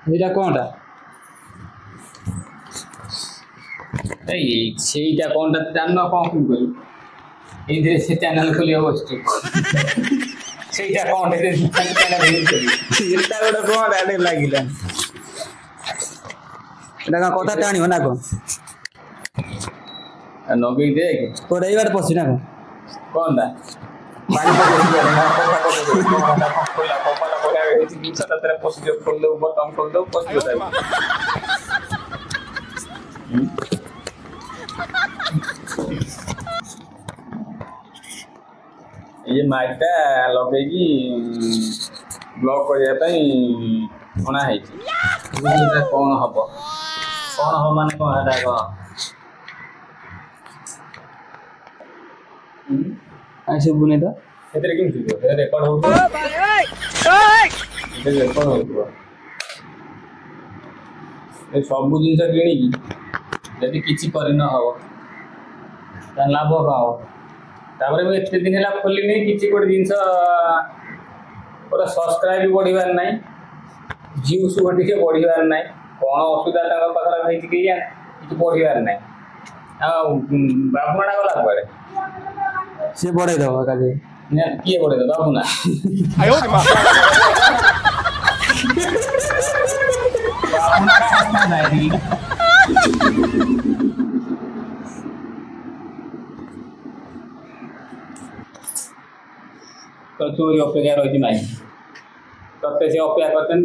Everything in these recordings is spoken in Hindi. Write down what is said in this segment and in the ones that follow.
ଏଇଟା କଣଟା ସେଇଟା କଣଟା ଜାଣିନ କଣ କହିବି ଏଇଥିରେ ସେ ଚ୍ୟାନେଲ ଖୋଲିବ ବସିଛୁ ସେଇଟା କଣ ଏଟା ଗୋଟେ କଣ ଆଡେ ଲାଗିଲା ଏଟା କଣ କଥା ଟାଣିବ ନା କଣ ନଗେଇ ଦେ କୋଉଟା ଏଇ ବାଟେ ପଶି ନା କଣ କଣଟା ये माइकटा लगेगी ब्लॉक करने अणा कौन हम माने कौन शुभुनि तो रेकर्ड हो सब जिन किणी जदि किसी कर लाभ कौन तापर मुझे एत दिन है खोलनी किसी गोटे जिनस गोटे सब्सक्राइब बढ़िबार ना व्यूज टे बढ़िबार ना कौन असुविधा पाखे कि बढ़िबार ना बाबुना गला कुआड़े से बढ़े दब किए बढ़े दो बाबुना तो तोरी अपेक्षा रही माई तत्ते से अपेक्षा करते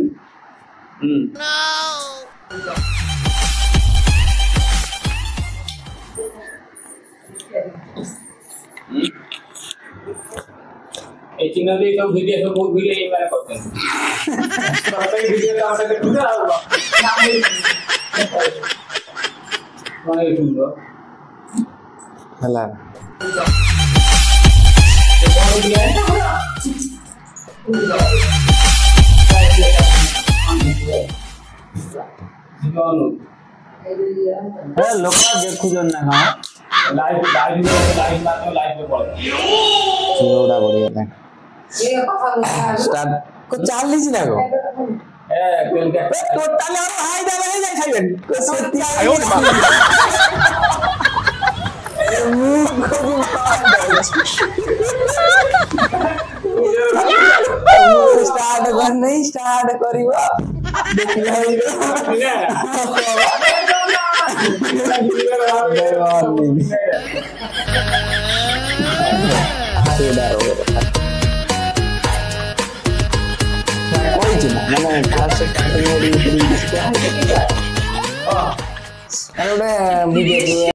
चिन्ह दे सब वीडियो सब बहुत वीडियो ये मैंने करते हैं तो वीडियो का हमसे कितना होगा कौन है सुनो हला लोक देखु ना लाइव पे पड़ जोड़ा बढ़िया स्टार्ट को 40 ना को टोटल हाई दे जाई छाइबेन आयो स्टार्ट करिबा देखिला मैंने